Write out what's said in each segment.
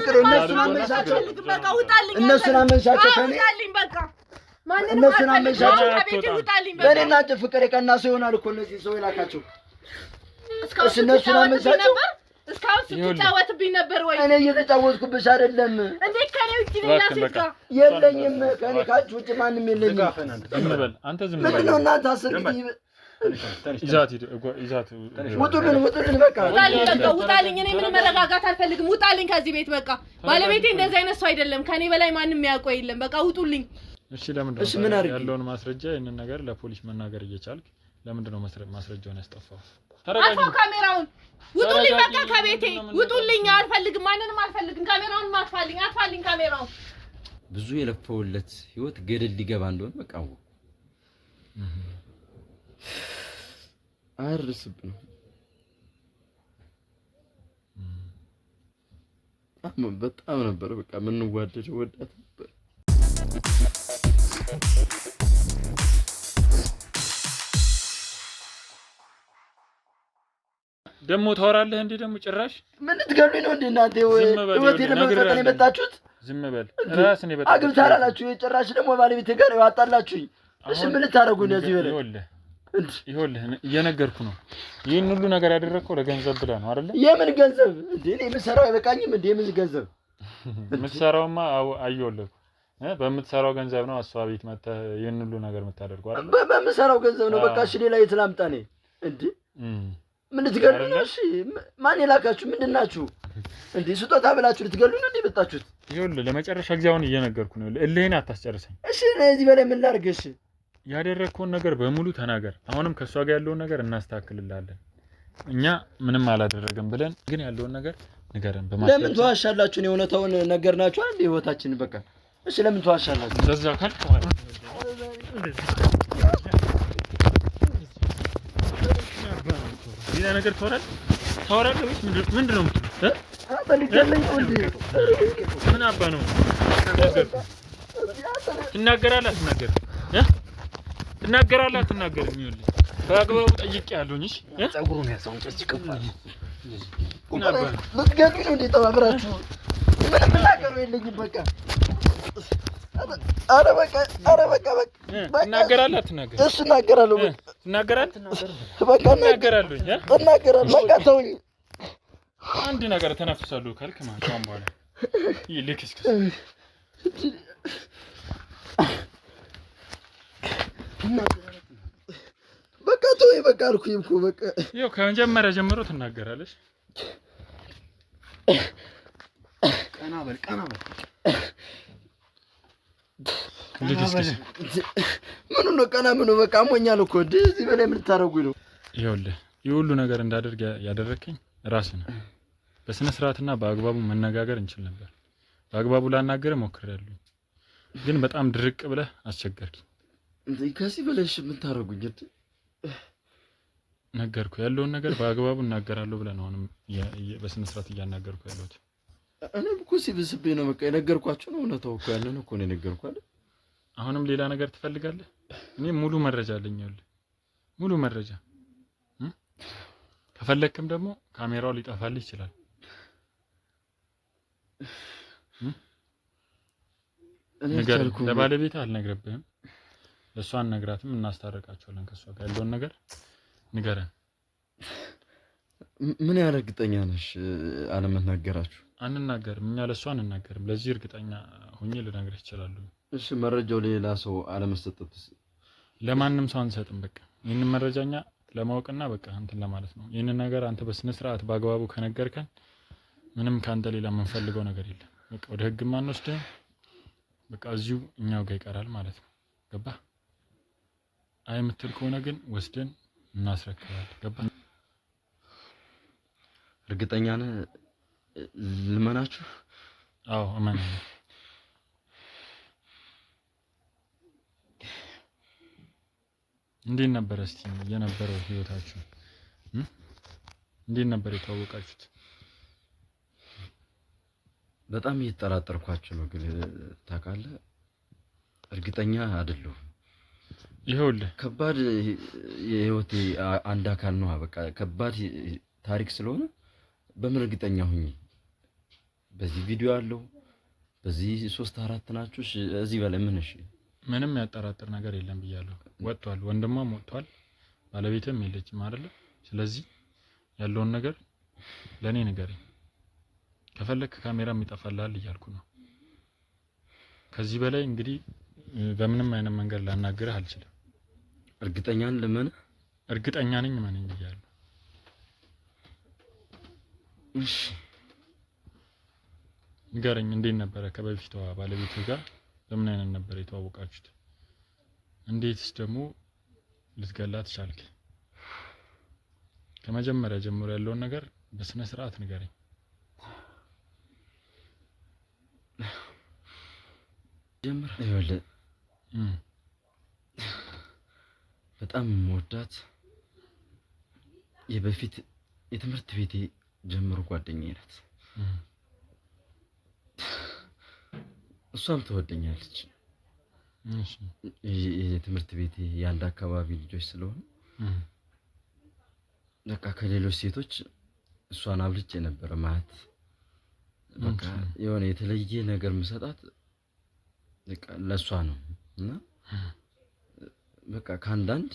ፍቅር እነሱን አመንሻቸው በቃ ውጣልኝ እነሱን አመንሻቸው ከኔ ውጣልኝ በቃ እነሱን አመንሻቸው ከቤቴ ውጣልኝ በቃ በእኔና አንተ ፍቅር የቀና ሰው ይሆናል እኮ እነዚህ ሰው ይላካቸው እነሱን አመንሻቸው እስካሁን ስትጫወትብኝ ነበር ወይ እኔ እየተጫወትኩብሽ አይደለም እንዴ ከኔ ውጪ ሌላ ሴት ጋር የለኝም ከኔ ካንቺ ውጪ ማንም የለኝም ዝም በል አንተ ዝም በል ምንድነው እናንተ አስርኝ ይዛት ውጡልን በቃ ውጣልኝ እኔ ምንም መረጋጋት አልፈልግም ውጣልኝ ከዚህ ቤት በቃ ባለቤቴ እንደዚህ አይነት ሰው አይደለም ከኔ በላይ ማንም ያውቀው የለም በቃ ውጡልኝ እሺ ለምንድን ነው ያለውን ማስረጃ ይሄንን ነገር ለፖሊስ መናገር እየቻልክ ለምንድን ነው ማስረጃውን ያስጠፋው አጥፋ ካሜራውን ውጡልኝ በቃ ከቤቴ ውጡልኝ አልፈልግም ማንንም አልፈልግም ካሜራውን አጥፋልኝ ካሜራውን ብዙ የለፈውለት ህይወት ገደል ሊገባ እንደሆነ በቃ አርስብኝ በጣም ነበር በቃ ምን ወደደ ወዳት ነበር ደሞ ታወራለህ እንዴ ደሞ ጭራሽ ምን ልትገሉኝ ነው እንዴ እናንተ ህይወቴ ለመጠጥ ነው የመጣችሁት ዝም በል ራስን ይበጣ አግብታላችሁ ጭራሽ ደግሞ ባለቤቴ ጋር ያጣላችሁኝ እሺ ምን ልታረጉ ነው እዚህ በለ ይኸውልህ እየነገርኩ ነው ይሄን ሁሉ ነገር ያደረከው ለገንዘብ ብለህ ነው አይደል የምን ገንዘብ እንዴ እኔ የምሰራው አይበቃኝም እንዴ ምን ገንዘብ የምትሰራውማ አየሁልህ በምትሰራው ገንዘብ ነው አሷ ቤት መተህ ይሄን ሁሉ ነገር የምታደርገው አይደል በምሰራው ገንዘብ ነው በቃ እሺ ሌላ የትላምጣ ነኝ እንዴ ምን ልትገሉ ነው እሺ ማን ይላካችሁ ምንድናችሁ እንዴ ስጦታ ብላችሁ ልትገሉ ነው እንዴ መጣችሁት ይኸውልህ ለመጨረሻ ጊዜ አሁን እየነገርኩ ነው እልህን አታስጨርሰኝ እሺ እዚህ በላይ ምን ላድርግ እሺ ያደረከውን ነገር በሙሉ ተናገር አሁንም ከሷ ጋር ያለውን ነገር እናስተካክልልሃለን እኛ ምንም አላደረግም ብለን ግን ያለውን ነገር ንገረን በማስረጃ ለምን ተዋሻላችሁ ነው እውነታውን ነገርናችሁ አንዴ ህይወታችን በቃ እሺ ለምን ተዋሻላችሁ እንደዛ ካልክ ሌላ ነገር ታወራለህ ወይስ ምንድነው በልከለኝ እንዴ ምን አባ ነው ትናገራለህ አትናገርም ይኸውልህ በአግባቡ ጠይቄያለሁኝ እሺ ጸጉሩን ያሰውን ጨጭቅፋል ልትገሉኝ ነው እንዴ ተባብራችሁ ምንም ተናገሩ የለኝም በቃ ኧረ በቃ ትናገራለህ አትናገርም እሱ እናገራለሁ በቃ እናገራለሁ በቃ ተውኝ አንድ ነገር ተናፍሳለሁ ካልክ ማቻም በኋላ ይልክስክስ በቃ ተውኝ በቃ አልኩኝ እኮ በቃ ይኸው ከመጀመሪያ ጀምሮ ትናገራለሽ ቀና በል ምኑ ነው ቀና ምኑ በቃ አሞኛል እኮ እዚህ በላይ ምን ታረጉኝ ነው ይኸውልህ ይሁሉ ነገር እንዳደርግ ያደረከኝ ራስህ ነህ በስነ ስርዓትና በአግባቡ መነጋገር እንችል ነበር በአግባቡ ላናገር ሞክሬያለሁ ግን በጣም ድርቅ ብለህ አስቸገርኩኝ እንዴ ከዚህ በላይ ምን ታረጉኝ ነገርኩ ያለውን ነገር በአግባቡ እናገራለሁ ብለህ ነው አሁንም በስነ ስርዓት እያናገርኩ ያለሁት እኔም እኮ ሲብስብኝ ነው በቃ የነገርኳችሁ ነው እውነታው እኮ ያለ ነው እኮ ነው የነገርኳችሁ አሁንም ሌላ ነገር ትፈልጋለህ እኔ ሙሉ መረጃ አለኝ ይኸውልህ ሙሉ መረጃ ከፈለክም ደግሞ ካሜራው ሊጠፋልህ ይችላል ነገር ለባለቤትህ አልነግርብህም ለሷን ነግራትም እናስታርቃቸዋለን ከሷ ጋር ያለውን ነገር ንገረን ምን ያህል እርግጠኛ ነሽ አለመናገራችሁ አንናገርም እኛ ለሷ አንናገርም ለዚህ እርግጠኛ ሆኜ ልነግርህ እችላለሁ እሺ መረጃው ሌላ ሰው አለመስጠትስ ለማንም ሰው አንሰጥም በቃ ይሄንን መረጃኛ ለማወቅና በቃ እንትን ለማለት ነው ይሄንን ነገር አንተ በስነ ስርዓት በአግባቡ ከነገርከን ምንም ካንተ ሌላ የምንፈልገው ነገር የለም በቃ ወደ ህግም አንወስድም በቃ እዚሁ እኛው ጋር ይቀራል ማለት ነው ገባ አይ የምትል ከሆነ ግን ወስደን እናስረክባለን ገባ እርግጠኛ ነህ ልመናችሁ አዎ አማን እንዴት ነበር እስቲ የነበረው ህይወታችሁ እንዴት ነበር የተዋወቃችሁት በጣም እየተጠራጠርኳችሁ ነው ግን ታውቃለህ እርግጠኛ አይደለሁም ይኸውልህ ከባድ የህይወቴ አንድ አካል ነው በቃ ከባድ ታሪክ ስለሆነ በምን እርግጠኛ ሁኚ በዚህ ቪዲዮ አለው በዚህ 3-4 ናችሁ እዚህ በላይ ምን እሺ ምንም ያጠራጥር ነገር የለም ብያለሁ ወጥቷል ወንድሟም ወጥቷል ባለቤትም የለችም አይደል ስለዚህ ያለውን ነገር ለኔ ንገረኝ ከፈለክ ካሜራም ይጠፋልሃል እያልኩ ነው ከዚህ በላይ እንግዲህ በምንም አይነት መንገድ ላናግርህ አልችልም እርግጠኛ ነኝ ማንኝ ብያለሁ እሺ ንገረኝ እንዴት ነበር ከበፊቷ ባለቤት ጋር በምን አይነት ነበር የተዋወቃችሁት እንዴትስ ደግሞ ልትገላት ቻልክ ከመጀመሪያ ጀምሮ ያለውን ነገር በስነ ስርዓት ንገረኝ ጀምራ ይወለ በጣም ሞዳት የበፊት የትምህርት ቤቴ ጀምሮ ጓደኛዬ ናት እሷም ትወደኛለች እሺ የትምህርት ቤቴ ያንድ አካባቢ ልጆች ስለሆነ በቃ ከሌሎች ሴቶች እሷን አብልጬ ነበር ማለት በቃ የሆነ የተለየ ነገር መስጣት በቃ ለሷ ነው እና በቃ ካንዳንድ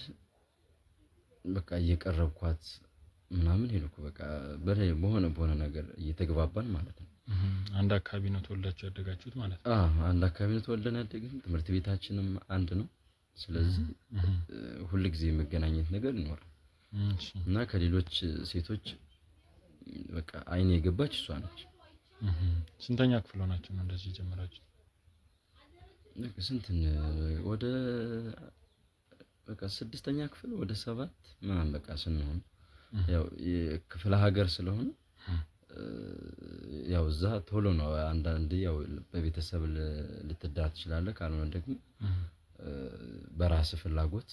በቃ እየቀረብኳት ምናምን ሄልኩ በቃ በሆነ ነገር እየተግባባን ማለት ነው አንድ አካባቢ ነው ተወልዳችሁ ያደጋችሁት ማለት ነው አንድ አካባቢ ነው ተወልደን ያደግን ትምህርት ቤታችንም አንድ ነው ስለዚህ ሁሉ ጊዜ መገናኘት ነገር ይኖራል እና ከሌሎች ሴቶች በቃ አይኔ የገባች እሷ ነች ስንተኛ ክፍል ሆናችሁ ነው እንደዚህ ጀመራችሁ ስንትን ወደ በቃ 6ኛ ክፍል ወደ 7 ምናምን በቃ ስንሆን ያው የክፍለ ሀገር ስለሆነ ያው እዛ ቶሎ ነው አንዳንዴ ያው በቤተሰብ ልትዳር ትችላለህ ካልሆነ ደግሞ በራስ ፍላጎት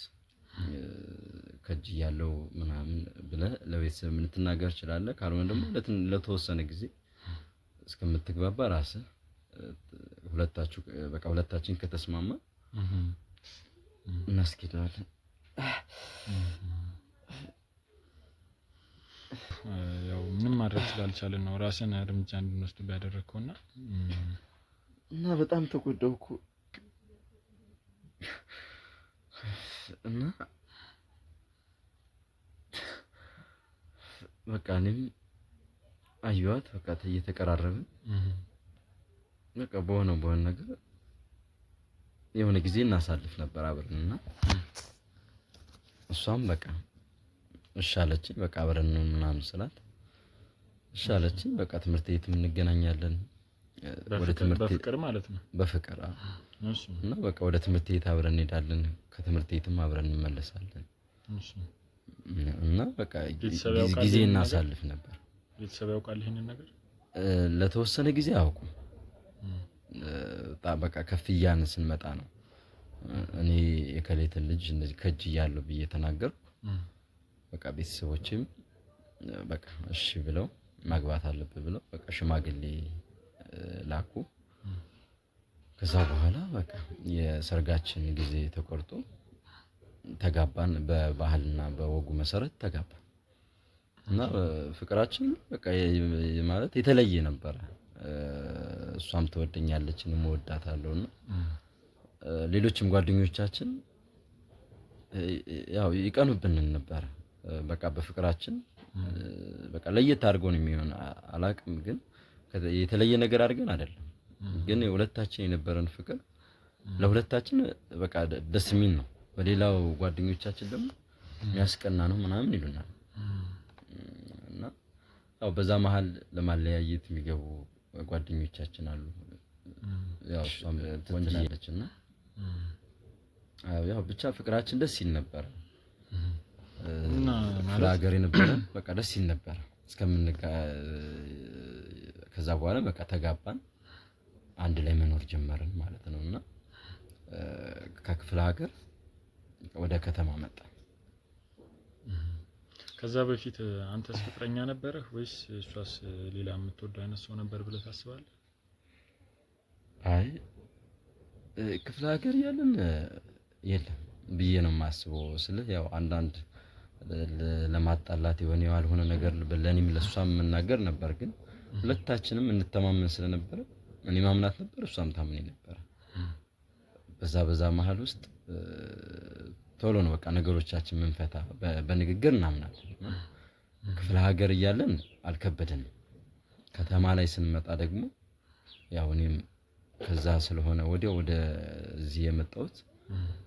ከጅ ያለው ምናምን ብለ ለቤተሰብ ልትናገር ትችላለህ ካልሆነ ደግሞ ለተወሰነ ጊዜ እስከምትግባባ ራስ ሁለታችን ከተስማማ እናስኬዳለን ያው ምንም ማድረግ ስላልቻለን ነው ራስን እርምጃ እንድንወስድ ያደረግከውና እና በጣም ተጎዳውኩ እና በቃ እኔም አዩዋት በቃ እየተቀራረብን በቃ በሆነ ነገር የሆነ ጊዜ እናሳልፍ ነበር አብረንና እሷም በቃ እሻለችኝ በቃ አብረን ምናምን ስላት እሻለችኝ በቃ ትምህርት ቤትም እንገናኛለን ወደ ትምህርት በፍቅር ማለት ነው በፍቅር እሺ እና በቃ ወደ ትምህርት ቤት አብረን እንሄዳለን ከትምህርት ቤትም አብረን እንመለሳለን እሺ እና በቃ ጊዜ እናሳልፍ ነበር ቤተሰብ ያውቃል ይሄንን ነገር ለተወሰነ ጊዜ አውቁ በቃ ከፍያን ስንመጣ ነው እኔ የከሌትን ልጅ እንደዚህ ከጅ ያለው ብዬ ተናገርኩ በቃ ቤተሰቦችም በቃ እሺ ብለው ማግባት አለበት ብለው በቃ ሽማግሌ ላኩ ከዛ በኋላ በቃ የሰርጋችን ጊዜ ተቆርጦ ተጋባን በባህልና በወጉ መሰረት ተጋባን እና ፍቅራችን በቃ ማለት የተለየ ነበር እሷም ተወደኛለች እኔም ወዳታለሁና ሌሎችም ጓደኞቻችን ያው ይቀኑብን ነበር በቃ በፍቅራችን በቃ ለየት አድርጎ ነው የሚሆን አላቅም ግን የተለየ ነገር አድርገን አይደለም ግን ሁለታችን የነበረን ፍቅር ለሁለታችን በቃ ደስ የሚል ነው በሌላው ጓደኞቻችን ደግሞ የሚያስቀና ነው ምናምን ይሉናል እና ያው በዛ መሃል ለማለያየት የሚገቡ ጓደኞቻችን አሉ ያው እሷም ትወንጃለችና ያው ብቻ ፍቅራችን ደስ ይል ነበር እና ፍላገር የነበረ በቃ ደስ ይል ነበር ከዛ በኋላ በቃ ተጋባን አንድ ላይ መኖር ጀመርን ማለት ነውና ከክፍለ ሀገር ወደ ከተማ መጣን ከዛ በፊት አንተስ ፍቅረኛ ነበርህ ወይስ እሷስ ሌላ የምትወደው አይነት ሰው ነበር ብለህ ታስባለህ አይ ክፍለ ሀገር ያለን የለም ብዬ ነው የማስበው ስለ ያው አንዳንድ ለማጣላት የሆነ ያልሆነ ነገር ለኔም ለሷም መናገር ነበር ግን ሁለታችንም እንተማመን ስለነበረ እኔ ማምናት ነበር እሷም ታምነኝ ነበር በዛ መሃል ውስጥ ቶሎ ነው በቃ ነገሮቻችን መንፈታ በንግግር እናምናለን ክፍለ ሀገር እያለን አልከበደንም ከተማ ላይ ስንመጣ ደግሞ ያው እኔም ከዛ ስለሆነ ወደ እዚህ የመጣሁት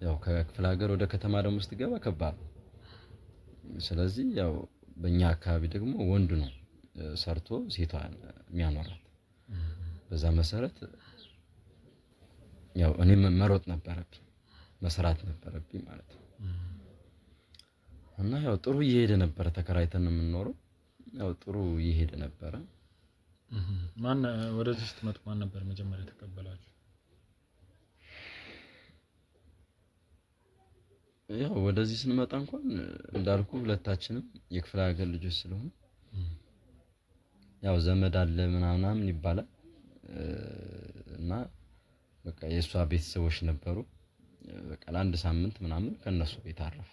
ያው ከክፍለ ሀገር ወደ ከተማ ደግሞ ስትገባ ከባድ ስለዚህ ያው በእኛ አካባቢ ደግሞ ወንዱ ነው ሰርቶ ሴቷን የሚያኖራት በዛ መሰረት ያው እኔ መሮጥ ነበረብኝ መስራት ነበረብኝ ማለት ነው እና ያው ጥሩ እየሄደ ነበር ተከራይተን የምንኖረው ያው ጥሩ እየሄደ ነበር ማን ወደዚህ ስትመጡ ማን ነበር መጀመሪያ ተቀበላችሁ ያው ወደዚህ ስንመጣ እንኳን እንዳልኩ ሁለታችንም የክፍለ ሀገር ልጆች ስለሆነ ያው ዘመድ አለ ምናምን ይባላል እና በቃ የሷ ቤተሰቦች ነበሩ በቃ ለአንድ ሳምንት ምናምን ከነሱ ቤት አረፍ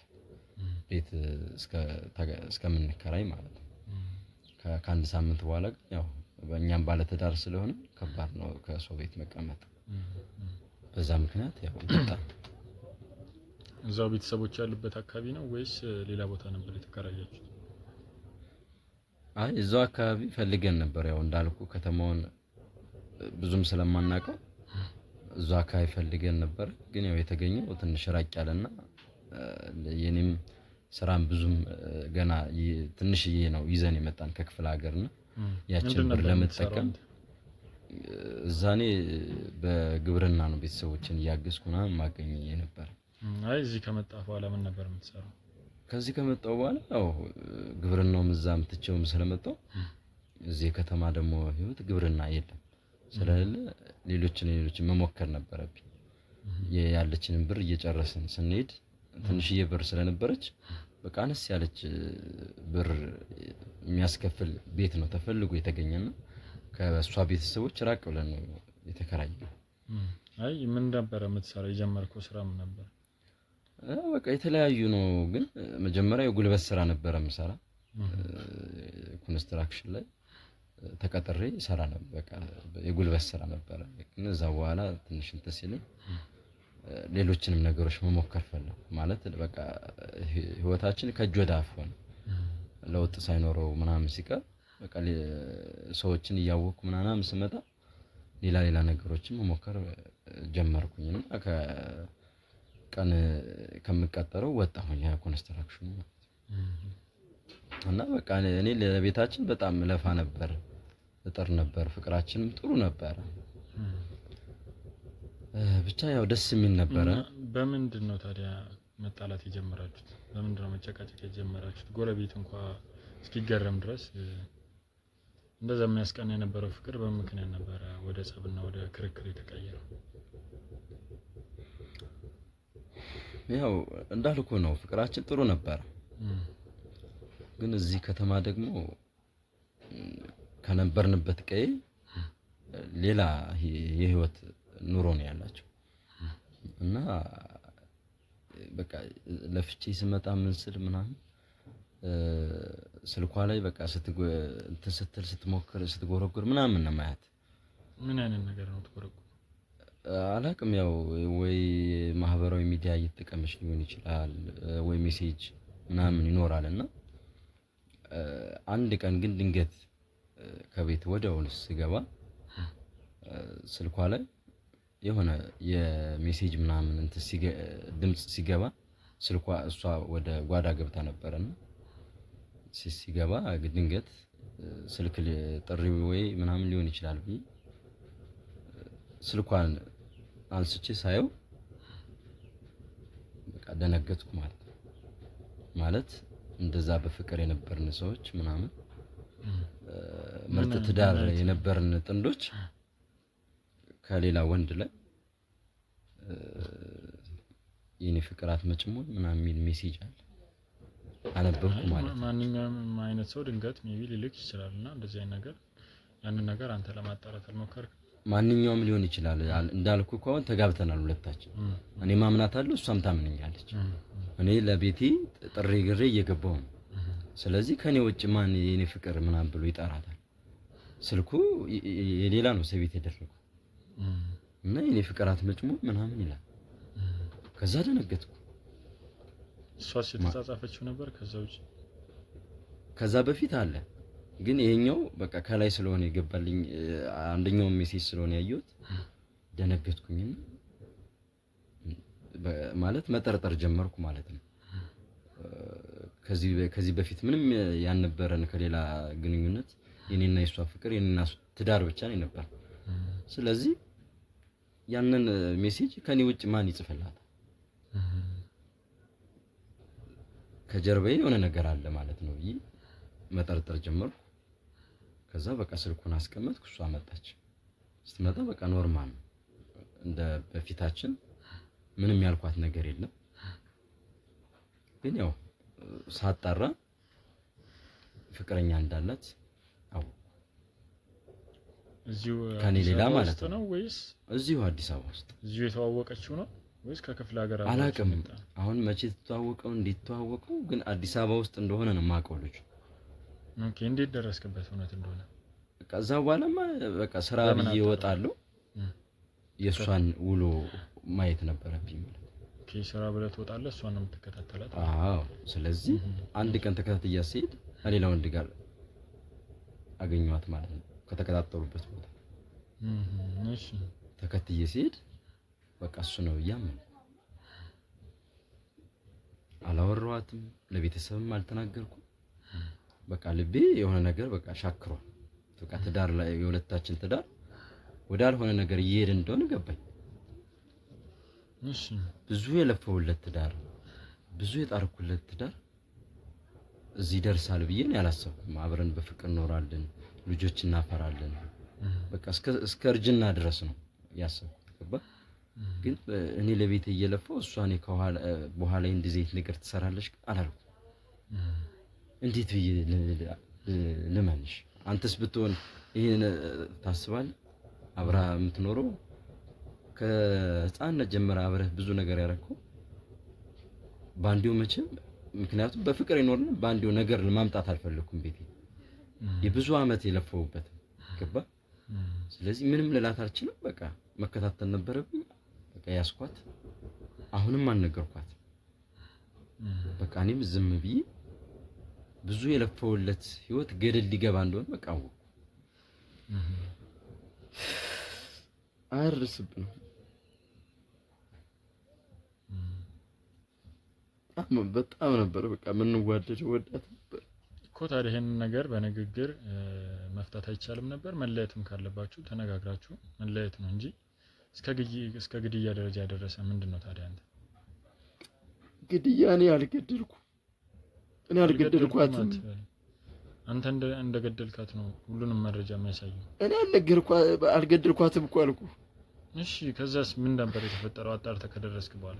ቤት እስከምንከራይ ማለት ነው ከአንድ ሳምንት በኋላ ያው በእኛም ባለ ትዳር ስለሆነ ከባድ ነው ከሰው ቤት መቀመጥ በዛ ምክንያት ያው በጣም እዛው ቤተሰቦች ያሉበት አካባቢ ነው ወይስ ሌላ ቦታ ነበር የተከራያችሁት አይ እዛው አካባቢ ፈልገን ነበር ያው እንዳልኩ ከተማውን ብዙም ስለማናውቀው እዛው አካባቢ ፈልገን ነበር ግን ያው የተገኘው ትንሽ ራቅ ያለና የኔም ስራም ብዙም ገና ትንሽዬ ነው ይዘን የመጣን ከክፍለ ሀገርና ያችን ብር ለመጠቀም እዛኔ በግብርና ነው ቤተሰቦችን ያገዝኩና ማገኘ ነበር አይ እዚህ ከመጣ በኋላ ምን ነበር የምትሰራው ከዚህ ከመጣው በኋላ ያው ግብርናው መዛም ትቼውም ስለመጣው እዚህ ከተማ ደግሞ ህይወት ግብርና የለም ስለሌለ ሌሎችን መሞከር ነበረብኝ ያለችንን ብር እየጨረስን ስንሄድ ትንሽዬ ብር ስለነበረች በቃ አነስ ያለች ብር የሚያስከፍል ቤት ነው ተፈልጎ የተገኘና ከሷ ቤተሰቦች ራቅ ብለን ነው የተከራየው አይ ምን ነበር የምትሰራው የጀመርከው ስራ ምን ነበር በቃ የተለያዩ ነው ግን መጀመሪያ የጉልበት ስራ ነበር የምሰራ ኮንስትራክሽን ላይ ተቀጥሬ ሰራ ነበር በቃ የጉልበት ስራ ነበር ግን እዛ በኋላ ትንሽ እንትን ሲለኝ ሌሎችንም ነገሮች መሞከር ፈለኩ ማለት በቃ ህይወታችን ከእጅ ወደ አፍ ሆነ ለውጥ ሳይኖረው ምናምን ሲቀር በቃ ሰዎችን እያወኩ ምናምን ስመጣ ሌላ ነገሮችን መሞከር ጀመርኩኝና ቀን ከመቀጠረው ወጣሁኝ ኮንስትራክሽኑ እና በቃ እኔ ለቤታችን በጣም ለፋ ነበር እጥር ነበር ፍቅራችንም ጥሩ ነበር ብቻ ያው ደስ የሚል ነበር በምንድን ነው ታዲያ መጣላት የጀመራችሁት በምንድን ነው መጨቃጨቅ የጀመራችሁት ጎረቤት እንኳን እስኪገረም ድረስ እንደዛ የሚያስቀና የነበረው ፍቅር በምክንያት ነበር ወደ ጸብና ወደ ክርክር የተቀየረው ያው እንዳልኩ ነው ፍቅራችን ጥሩ ነበር ግን እዚህ ከተማ ደግሞ ከነበርንበት ቀይ ሌላ የህይወት ኑሮ ነው ያላችሁ እና በቃ ለፍቼ ስመጣ ምን ስል ምናምን ስልኳ ላይ በቃ ስትሞክር ስትጎረጎር ምናምን ነው ማያት ምን አይነት ነገር ነው ትጎረጎር አላቅም ያው ወይ ማህበራዊ ሚዲያ እየተጠቀመች ሊሆን ይችላል ወይ ሜሴጅ ምናምን ይኖራልና አንድ ቀን ግን ድንገት ከቤት ወደውን ስገባ ስልኳ ላይ የሆነ የሜሴጅ ምናምን ድምጽ ሲገባ ስልኳ እሷ ወደ ጓዳ ገብታ ነበርና ሲገባ ድንገት ስልክ ጥሪ ወይ ምናምን ሊሆን ይችላል ብዬ ስልኳን አንስቼ ሳየው በቃ ደነገጥኩ ማለት እንደዛ በፍቅር የነበርን ሰዎች ምናምን ምርጥ ትዳር የነበርን ጥንዶች ከሌላ ወንድ ላይ የኔ ፍቅራት መጭሞን ምናምን የሚል ሜሴጅ አነበብኩ ማለት ነው ማንኛውም አይነት ሰው ድንገት ሜቢ ሊልክ ይችላልና እንደዚህ አይነት ነገር ያንን ነገር አንተ ለማጣራት አልሞከርክ ማንኛውም ሊሆን ይችላል እንዳልኩ ከሆነ ተጋብተናል ሁለታችን እኔ ማምናታለሁ እሷም ታምነኛለች እኔ ለቤቴ ጥሪ ግሬ እየገባው ስለዚህ ከኔ ውጭ ማን የኔ ፍቅር ምናምን ብሎ ይጣራታል ስልኩ የሌላ ነው ሰቤት ያደረገው እና የኔ ፍቅር አትመጭሞ ምናምን ይላል። ከዛ ደነገጥኩ። እሷስ የተጻጻፈችው ነበር ከዛ ውጪ? ከዛ በፊት አለ ግን ይሄኛው በቃ ከላይ ስለሆነ ይገባልኝ አንደኛው ሜሴጅ ስለሆነ ያየሁት ደነገጥኩኝ። ማለት መጠርጠር ጀመርኩ ማለት ነው። ከዚህ በፊት ምንም ያልነበረን ከሌላ ግንኙነት የኔና የሷ ፍቅር የኔና ትዳር ብቻ ነው ነበር። ስለዚህ ያንን ሜሴጅ ከኔ ውጭ ማን ይጽፍላታል? ከጀርባዬ የሆነ ነገር አለ ማለት ነው ብዬ መጠርጠር ጀመርኩ። ከዛ በቃ ስልኩን አስቀመጥኩ። እሷ መጣች። ስትመጣ በቃ ኖርማል ነው እንደ በፊታችን ምንም ያልኳት ነገር የለም። ግን ያው ሳጣራ ፍቅረኛ እንዳላት አው እዚሁ ከኔ ሌላ ማለት ነው ወይስ እዚሁ አዲስ አበባ ውስጥ? እዚሁ የተዋወቀችው ነው ወይስ ከክፍለ ሀገር? አላውቅም አሁን መቼ ተዋወቀው እንዴት ተዋወቀው፣ ግን አዲስ አበባ ውስጥ እንደሆነ ነው የማውቀው ልጅ። ኦኬ እንዴት ደረስክበት እውነት እንደሆነ? ከዛ በኋላማ በቃ ስራ ብዬ እወጣለሁ። የሷን ውሎ ማየት ነበረብኝ ማለት ነው። ኦኬ ስራ ብለህ ትወጣለህ፣ እሷን ነው የምትከታተላት? አዎ። ስለዚህ አንድ ቀን ተከታትያ ሲሄድ ከሌላ ወንድ ጋር አገኘኋት ማለት ነው ከተከታተሉበት ቦታ። እሺ ተከትዬ ሲሄድ በቃ እሱ ነው ያመን። አላወራኋትም፣ ለቤተሰብም አልተናገርኩም። በቃ ልቤ የሆነ ነገር በቃ ሻክሯል። በቃ ትዳር ላይ የሁለታችን ትዳር ወዳልሆነ ነገር እየሄደ እንደሆነ ገባኝ። እሺ ብዙ የለፈውለት ትዳር፣ ብዙ የጣርኩለት ትዳር እዚህ ደርሳል ብዬ ነው ያላሰብኩም። አብረን በፍቅር ኖራለን፣ ልጆች እናፈራለን። በቃ እስከ እርጅና ድረስ ነው ያሰብኩት። ገባ ግን እኔ ለቤት እየለፈው እሷ እኔ ከኋላ በኋላ እንደዚህ ነገር ትሰራለች አላልኩም። እንዴት ብዬ ልመንሽ? አንተስ ብትሆን ይሄን ታስባለህ? አብራ የምትኖረው ከህፃንነት ጀምራ አብረህ ብዙ ነገር ያደረከው ባንዲው መቼም ምክንያቱም በፍቅር ይኖርና ባንዲው ነገር ለማምጣት አልፈልኩም። ቤቴ የብዙ አመት የለፈውበት ገባ። ስለዚህ ምንም ልላት አልችልም። በቃ መከታተል ነበረብኝ። በቃ ያስኳት። አሁንም አልነገርኳት። በቃ እኔም ዝም ብዬ ብዙ የለፈውለት ህይወት ገደል ሊገባ እንደሆነ በቃ አወኩ። አርስብኝ በጣም ነበር በቃ ምን ወደደ ወዳት ነበር እኮ። ታዲያ ይሄንን ነገር በንግግር መፍታት አይቻልም ነበር? መለያየትም ካለባችሁ ተነጋግራችሁ መለያየት ነው እንጂ እስከ ግድያ ደረጃ ያደረሰ ምንድነው ታዲያ? አንተ ግድያ እኔ አልገደልኳትም። አንተ እንደገደልካት ነው ሁሉንም መረጃ የሚያሳየው። እኔ አልገደልኳትም እኮ አልኩ። እሺ ከዛስ ምን ነበር የተፈጠረው? አጣርተህ ከደረስክ በኋላ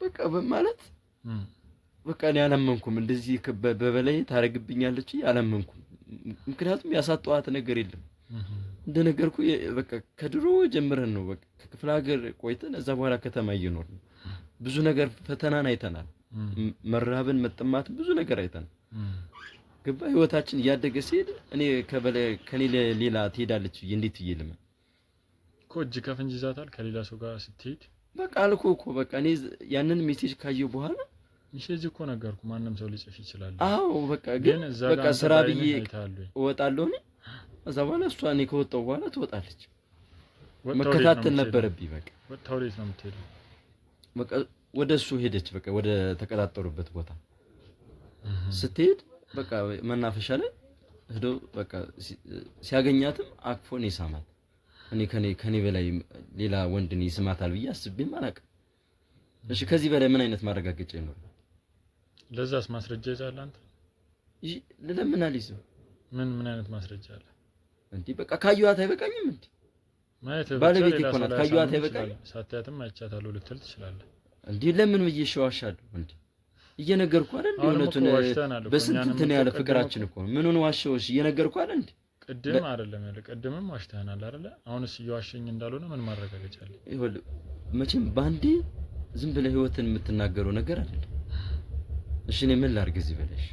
በቃ በማለት በቃ እኔ አላመንኩም። እንደዚህ በበላይ ታረግብኛለች አላመንኩም። ምክንያቱም ያሳጣዋት ነገር የለም። እንደነገርኩ በቃ ከድሮ ጀምረን ነው በቃ ከክፍለ ሀገር ቆይተን እዛ በኋላ ከተማ እየኖርን ብዙ ነገር ፈተናን አይተናል። መራብን መጠማትን ብዙ ነገር አይተናል። ገባ ህይወታችን እያደገ ሲሄድ እኔ ከኔ ሌላ ትሄዳለች እንዴት ይልም እኮ እጅ ከፍንጅ ይዛታል ከሌላ ሰው ጋር ስትሄድ በቃ አልኩ እኮ በቃ እኔ ያንን ሜሴጅ ካየሁ በኋላ ሜሴጅ እኮ ነገርኩ ማንም ሰው ሊጽፍ ይችላል። አዎ በቃ ግን በቃ ስራ ብዬ እወጣለሁ ነው። እዛ በኋላ እሷ እኔ ከወጣሁ በኋላ ትወጣለች። መከታተል ነበረብኝ። በቃ ወጣው ለት ነው የምትሄደው? በቃ ወደሱ ሄደች። በቃ ወደ ተቀጣጠሩበት ቦታ ስትሄድ በቃ መናፈሻ ላይ ሄዶ በቃ ሲያገኛትም አቅፎ ነው ይሳማት። እኔ ከኔ በላይ ሌላ ወንድ ነው ይስማታል ብዬ አስቤም አላውቅም። እሺ ከዚህ በላይ ምን አይነት ማረጋገጫ ይኖራል? ለዛስ ማስረጃ ይዛል አንተ? ለምን አልይዝም? ምን አይነት ማስረጃ አለ እንዴ? በቃ ካዩዋት አይበቃኝም እንዴ? ማለት ባለቤት እኮ ናት። ካዩዋት አይበቃኝም? ሳታያትም አይቻታለሁ ልትል ትችላለህ እንዴ? ለምን ብዬ ሸዋሻለሁ እንዴ? እየነገርኩ አይደል? እውነቱን በስንት እንትን ያለ ፍቅራችን እኮ ምን ዋሸውሽ? እየነገርኩ አይደል እንዴ? ቅድም አይደለም ያለ ቅድምም ዋሽተናል አይደለ? አሁንስ እየዋሸኝ እንዳልሆነ ምን ማረጋገጫ አለ? ይኸውልህ መቼም ባንዴ ዝም ብለህ ህይወትን የምትናገረው ነገር አይደለም። እሺ እኔ ምን ላድርግ እዚህ በለሽ?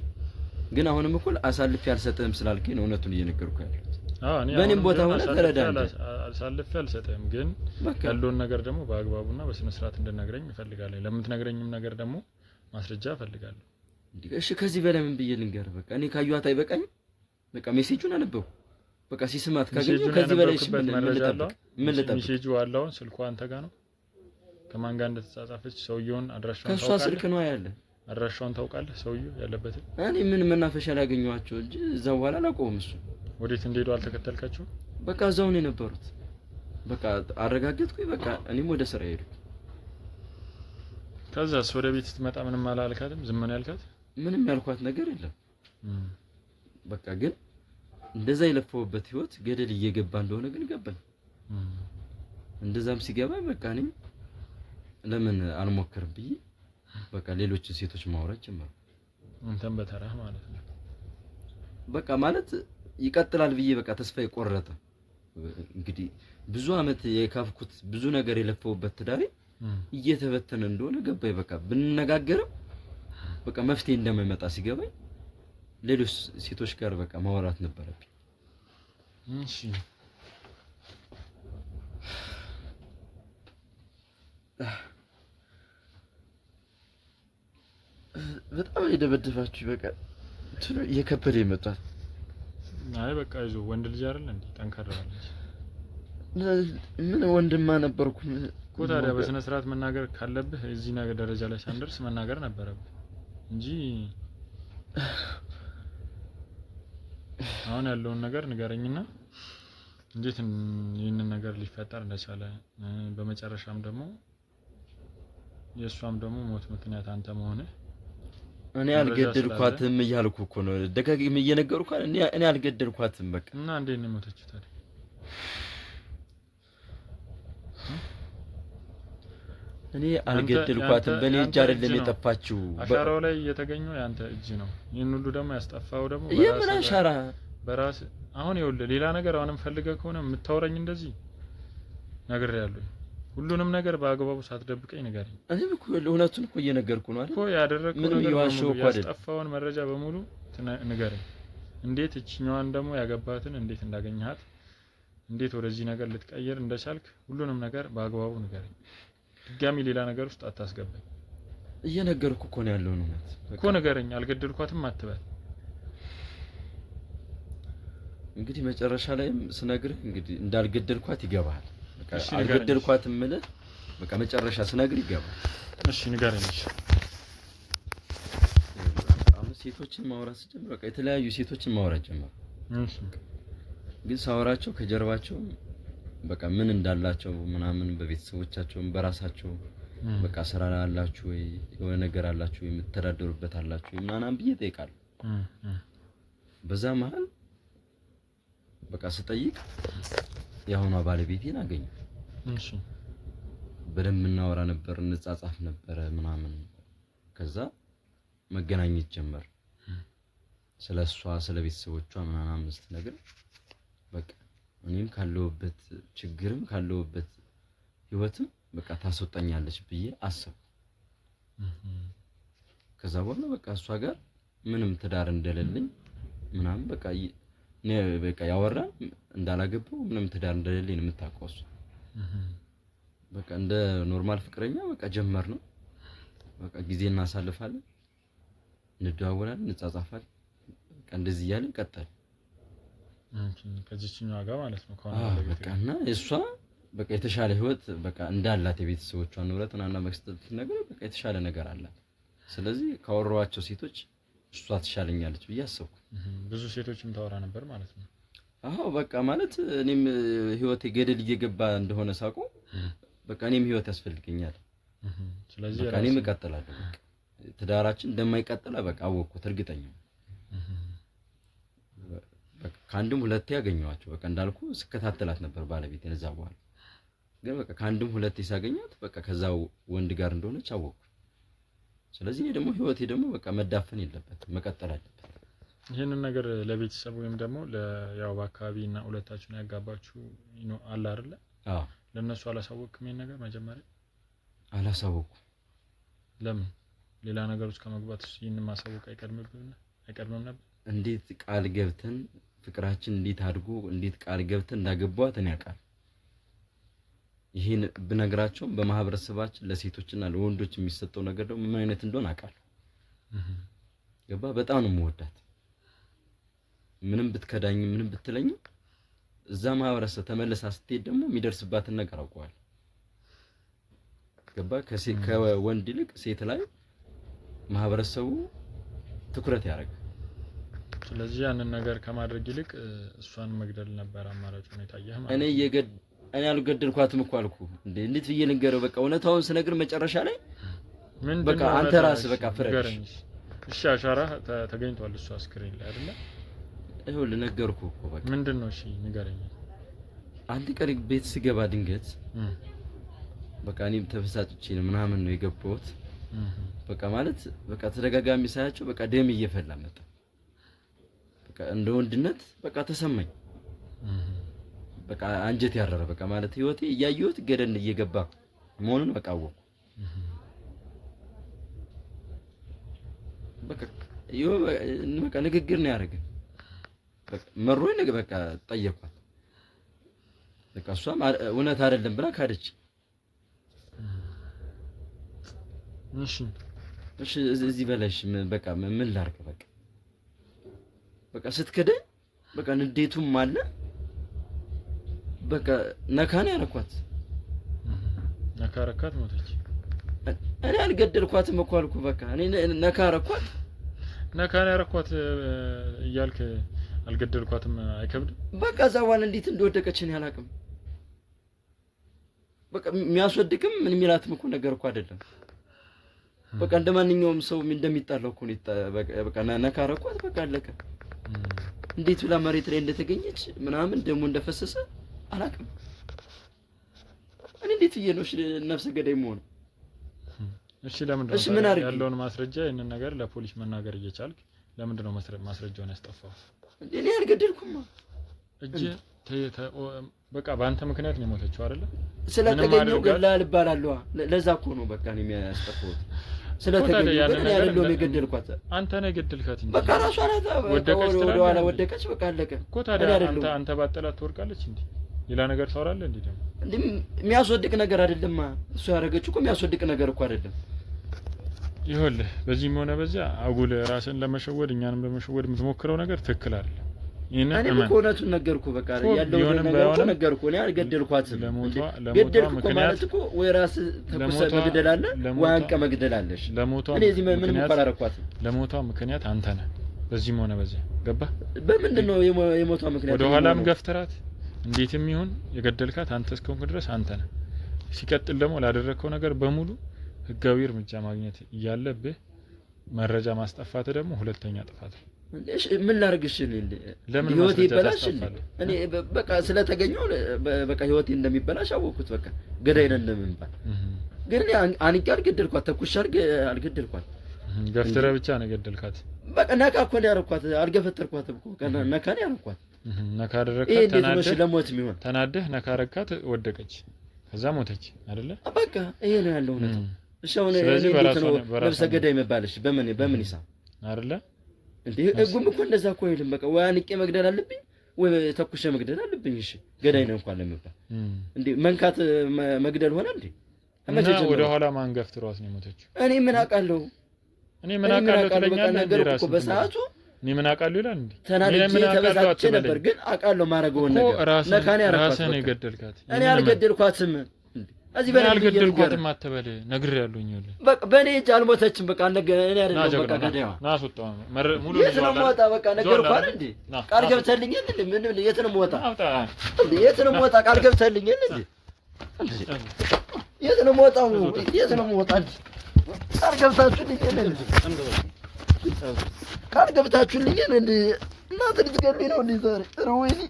ግን አሁንም እኮ አሳልፌ አልሰጥህም ስላልከኝ ነው እውነቱን እየነገርኩህ ያለሁት። እኔ በእኔም ቦታ ሆነ ተረዳኝ። አሳልፌ አልሰጥህም፣ ግን ያለውን ነገር ደግሞ በአግባቡና በስነ ስርዓት እንድነግረኝ እፈልጋለሁ። ለምትነግረኝም ነገር ደግሞ ማስረጃ እፈልጋለሁ። እሺ ከዚህ በላይ ምን ብዬ ልንገርህ? በቃ እኔ ካየኋት አይበቃኝ? በቃ ሜሴጁን አነበብኩ። በቃ ሲስማት ካገኘሁ ከዚህ በላይ ምን ልጠብቅ? ሜሴጁ አለውን ስልኳ አንተ ጋር ነው? ከማን ጋር እንደተጻጻፈች ሰውየውን አድራሻውን ታውቃለህ? ከሷ ስልክ ነው ያለ። አድራሻውን ታውቃለህ? ሰውየው ያለበት እኔ ምን መናፈሻ ላይ አገኘኋቸው እንጂ እዛ በኋላ አላውቀውም። እሱ ወዴት እንደሄዱ አልተከተልካቸው? በቃ እዛው ነው የነበሩት። በቃ አረጋገጥኩኝ። በቃ እኔም ወደ ስራ ሄድኩ። ከዛስ ወደ ቤት ስትመጣ ምንም አላልካትም? ዝም ነው ያልካት? ምንም ያልኳት ነገር የለም። በቃ ግን እንደዛ የለፈውበት ህይወት ገደል እየገባ እንደሆነ ግን ገባኝ። እንደዛም ሲገባ በቃ እኔ ለምን አልሞክርም ብዬ በቃ ሌሎችን ሴቶች ማውራት ጀመርኩ። አንተም በተራህ ማለት ነው። በቃ ማለት ይቀጥላል ብዬ በቃ ተስፋ የቆረጠ እንግዲህ ብዙ አመት የካፍኩት ብዙ ነገር የለፈውበት ትዳሬ እየተበተነ እንደሆነ ገባኝ። በቃ ብንነጋገርም በቃ መፍትሄ እንደማይመጣ ሲገባኝ ሌሎች ሴቶች ጋር በቃ ማውራት ነበረብኝ። እሺ በጣም የደበደባችሁ በቃ እንትኑ እየከበደ ይመጣል። አይ በቃ ይዞ ወንድ ልጅ አይደል እንዴ? ጠንከራለች። ምን ወንድማ ነበርኩ እኮ ታዲያ በስነ ስርዓት መናገር ካለብህ እዚህ ነገር ደረጃ ላይ ሳንደርስ መናገር ነበረብህ እንጂ አሁን ያለውን ነገር ንገረኝና እንዴት ይህንን ነገር ሊፈጠር እንደቻለ በመጨረሻም ደግሞ የሷም ደግሞ ሞት ምክንያት አንተ መሆንህ እኔ አልገደልኳትም እያልኩ እኮ ነው ደጋግሜ እየነገርኩ እኔ አልገደልኳትም። በቃ እና እንዴት ነው የሞተችው ታዲያ? እኔ አልገደልኳትም። በእኔ እጅ አይደለም የጠፋችው። አሻራው ላይ የተገኘው ያንተ እጅ ነው። ይሄን ሁሉ ደግሞ ያስጠፋው ደግሞ የምን አሻራ? በራስ አሁን ይኸውልህ ሌላ ነገር አሁንም ፈልገህ ከሆነ የምታወራኝ እንደዚህ ነግሬሃለሁ። ሁሉንም ነገር በአግባቡ ሳትደብቀኝ ንገረኝ። እኔ እኮ እውነቱን እኮ እየነገርኩ ነው አይደል? እኮ ያደረግኩት ምንም እየዋሸሁ እኮ አይደል? ያስጠፋውን መረጃ በሙሉ ንገረኝ። እንዴት እችኛዋን ደግሞ ያገባትን እንዴት እንዳገኘሃት፣ እንዴት ወደዚህ ነገር ልትቀየር እንደቻልክ ሁሉንም ነገር በአግባቡ ንገረኝ። ድጋሚ ሌላ ነገር ውስጥ አታስገባኝ። እየነገርኩ እኮ ነው ያለውን እውነት እኮ ንገረኝ። አልገደልኳትም አትበል። እንግዲህ መጨረሻ ላይም ስነግርህ እንግዲህ እንዳልገደልኳት ይገባሃል። በቃ አልገደልኳትም ማለት በቃ መጨረሻ ስነግርህ ይገባሃል። እሺ ንገረኝ። እሺ አሁን ሴቶችን ማውራት ስጀምር በቃ የተለያዩ ሴቶችን ማውራት ጀመርኩ። እሺ ግን ሳወራቸው ከጀርባቸው በቃ ምን እንዳላቸው ምናምን በቤተሰቦቻቸው በራሳቸው በቃ ስራ አላችሁ ወይ የሆነ ነገር አላችሁ ወይ የምትተዳደሩበት አላችሁ ወይ ምናምን ብዬ እጠይቃለሁ። በዛ መሀል በቃ ስጠይቅ የአሁኗ ባለቤቴን አገኘሁ። እሺ በደንብ እናወራ ነበር፣ እንጻጻፍ ነበር ምናምን። ከዛ መገናኘት ጀመር። ስለሷ ስለ ቤተሰቦቿ ምናምን ስትነግር በቃ እኔም ካለውበት ችግርም ካለውበት ህይወትም በቃ ታስወጣኛለች ብዬ አሰብኩ። ከዛ በኋላ በቃ እሷ ጋር ምንም ትዳር እንደሌለኝ ምናምን በቃ ያወራን እንዳላገባው ምንም ትዳር እንደሌለኝ ነው የምታውቀው እሷ። በቃ እንደ ኖርማል ፍቅረኛ በቃ ጀመር ነው። በቃ ጊዜ እናሳልፋለን፣ እንደዋወላለን፣ እንጻጻፋለን። በቃ እንደዚህ እያልን ቀጠል። ከዚህኛው ጋር ማለት ነው በቃ እና እሷ በቃ የተሻለ ህይወት በቃ እንዳላት የቤተሰቦቿን ንብረት እና መስጠት ነገር በቃ የተሻለ ነገር አላት። ስለዚህ ካወራኋቸው ሴቶች እሷ ትሻለኛለች ብዬ አሰብኩ። ብዙ ሴቶችም ታወራ ነበር ማለት ነው? አዎ በቃ ማለት እኔም ህይወቴ ገደል እየገባ እንደሆነ ሳውቁ በቃ እኔም ህይወት ያስፈልገኛል። ስለዚህ በቃ እኔም እቀጥላለሁ። በቃ ትዳራችን እንደማይቀጥል በቃ አወቅኩት፣ እርግጠኛ ነኝ። በቃ ከአንድም ሁለቴ ያገኘኋቸው በቃ እንዳልኩ ስከታተላት ነበር ባለቤቴን። እዛ በኋላ ግን በቃ ከአንድም ሁለቴ ሳገኛት በቃ ከዛው ወንድ ጋር እንደሆነች አወቅኩ። ስለዚህ እኔ ደግሞ ህይወቴ ደግሞ በቃ መዳፈን የለበትም፣ መቀጠል አለበት። ይሄንን ነገር ለቤተሰብ ወይም ደግሞ ያው በአካባቢና ሁለታችሁን ያጋባችሁ አለ አይደለ? አዎ። ለነሱ አላሳወቅም? ይሄን ነገር መጀመሪያ አላሳወቅኩም። ለምን? ሌላ ነገር ውስጥ ከመግባት ይሄንን ማሳወቅ አይቀድምም ነበር? እንዴት ቃል ገብተን ፍቅራችን እንዴት አድጎ እንዴት ቃል ገብተን እንዳገባዋት እኔ አውቃለሁ። ይሄን ብነግራቸው በማህበረሰባችን ለሴቶችና ለወንዶች የሚሰጠው ነገር ደግሞ ምን አይነት እንደሆነ አውቃለሁ። ገባ? በጣም ነው የምወዳት። ምንም ብትከዳኝ ምንም ብትለኝ እዛ ማህበረሰብ ተመለሳ ስትሄድ ደግሞ የሚደርስባትን ነገር አውቀዋለሁ። ገባ? ከወንድ ይልቅ ሴት ላይ ማህበረሰቡ ትኩረት ያደርጋል። ስለዚህ ያንን ነገር ከማድረግ ይልቅ እሷን መግደል ነበር አማራጭ ነው የታየህ ማለት ነው። እኔ አልገደልኳትም እኮ አልኩ እንዴ። እንዴት ብዬ ልንገረው? በቃ እውነታውን ስነግር መጨረሻ ላይ በቃ አንተ ራስህ በቃ ፍረድ። እሺ አሻራ ተገኝቷል እሷ ስክሪን ላይ አይደለ? ይኸው ልነገርኩህ እኮ በቃ ምንድነው? እሺ ንገረኝ። አንድ ቀን ቤት ስገባ ድንገት በቃ እኔም ተበሳጭቼ ነው ምናምን ነው የገባሁት። በቃ ማለት በቃ ተደጋጋሚ ሳያቸው በቃ ደም እየፈላ መጣ። በቃ እንደ ወንድነት በቃ ተሰማኝ። በቃ አንጀት ያረረ በቃ ማለት ህይወቴ እያየሁት ገደል እየገባ መሆኑን በቃ አወኩ። በቃ ንግግር ነው ያደረገኝ። በቃ መሮኝ በቃ ጠየኳት። በቃ እሷም እውነት አይደለም ብላ ካደች። እሺ እዚህ በላሽ በቃ ምን ላድርግ? በቃ ስትከደኝ በቃ ንዴቱም አለ። በቃ ነካኔ ያረኳት። ነካረካት ሞተች። እኔ አልገደልኳትም እኮ አልኩ። በቃ እኔ ነካረኳት። ነካኔ ያረኳት እያልክ አልገደልኳትም አይከብድም? በቃ ዛዋን እንዴት እንደወደቀች እኔ አላውቅም። በቃ የሚያስወድቅም ምን የሚላትም እኮ ነገር እኮ አይደለም። በቃ እንደማንኛውም ሰው እንደሚጣለው እኮ ነው። በቃ ነካረኳት። በቃ አለቀ። እንዴት ብላ መሬት ላይ እንደተገኘች ምናምን ደሞ እንደፈሰሰ አላውቅም። እኔ እንዴት ነው ነፍሰ ገዳይ መሆን? እሺ ለምንድን ነው ያለውን ማስረጃ ይሄንን ነገር ለፖሊስ መናገር እየቻልክ ለምንድን ነው ማስረጃውን ያስጠፋው? እኔ አልገደልኩም። በቃ በአንተ ምክንያት ነው የሞተችው አይደለ? ስለተገኘው ገላል ባላልዋ ለዛ እኮ ነው በቃ እኔ የሚያስጠፋው። ስለተገኘው ያለው የገደልኳት አንተ ነህ የገደልካት እንጂ በቃ ራሷ ናት። ወደ ኋላ ወደቀች። በቃ አለቀ እኮ። ታዲያ አንተ ባጠላት ትወርቃለች እንዴ? ሌላ ነገር ታወራለህ እንዴ? ደግሞ እንዴ የሚያስወድቅ ነገር አይደለም እሱ ያደረገችው እኮ የሚያስወድቅ ነገር እኮ አይደለም። ይኸውልህ በዚህም ሆነ በዚያ አጉል ራስን ለመሸወድ እኛንም ለመሸወድ የምትሞክረው ነገር ትክክል አይደለም። እኔ እኮ እውነቱን ነገርኩ። በቃ ያለው ነገር እኮ ነገርኩ። እኔ አልገደልኳትም። ገደልኩ ማለት እኮ ወይ ራስ ተኩሰህ መግደል አለ ወይ አንቀ መግደል አለሽ። እኔ እዚህ ምንም አላረኳትም። ለሞቷ ምክንያት አንተ ነህ። በዚህም ሆነ በዚያ ገባህ? በምንድን ነው የሞቷ ምክንያት? ወደ ኋላም ገፍትራት እንዴትም ይሁን የገደልካት አንተ እስከሆንክ ድረስ አንተ ነህ። ሲቀጥል ደግሞ ላደረከው ነገር በሙሉ ህጋዊ እርምጃ ማግኘት እያለብህ መረጃ ማስጠፋት ደግሞ ሁለተኛ ጥፋት ነው። ምን ላርግሽ? ለምን ህይወቴ ይበላሽ? እኔ በቃ ስለተገኘው በቃ ህይወቴ እንደሚበላሽ አወኩት። በቃ ገዳይ ነን እንደምንባል ግን አንቄ አልገደልኳት። ተኩሽ አልገደልኳት። ገፍትረህ ብቻ ነው ገደልካት። በቃ ነካ እኮ ነው ያረኳት። አልገፈተርኳትም እኮ ነካ ነው ያረኳት። ነካ አደረካት። ተናደህ ነካ አደረካት። ወደቀች፣ ከዛ ሞተች አይደለ? በቃ ይሄ ነው ያለው እውነት። እሺ አሁን ነፍሰ ገዳይ መባልሽ በምን ይሳብ አይደለ እንዴ? ህጉም እኮ እንደዛ እኮ አይልም። በቃ ወይ አንቄ መግደል አለብኝ ወይ ተኩሼ መግደል አለብኝ። እሺ ገዳይ ነው እንኳን ለመባል እንዴ መንካት መግደል ሆነ እንዴ? ወደ ኋላ ማን ገፍትሯት ነው የሞተችው? እኔ ምን አውቃለሁ? እኔ ምን አውቃለሁ ትለኛለህ እንዴ? ራስህ በሰዓቱ እኔ ምን አውቃለሁ ይላል እንዴ? ተናድጄ ተበሳጭቼ ነበር፣ ግን አውቃለሁ ማረገውን ነገር ነካኔ ያረኳት። ራስህ ነው የገደልካት። እኔ አልገደልኳትም። እዚህ በኔ አልገደልኳትም አትበል፣ ነግሬያለሁኝ። ይኸውልህ በቃ በኔ እጅ አልሞተችም። በቃ እኔ አይደለም በቃ ገዳይዋ ናስወጣው ሙሉ የት ነው የምወጣ? በቃ ነገርኩህ አይደል እንዴ? ቃል ገብተልኝ እንዴ? ምን የት ነው የምወጣ? የት ነው የምወጣ? ቃል ገብተልኝ እንዴ? የት ነው የምወጣው? የት ነው የምወጣ? ቃል ገብታችሁልኝ እንዴ? ቃል ገብታችሁልኝ እንዴ? እናንተ ልትገሉኝ ነው እንዴ ዛሬ? ወይኔ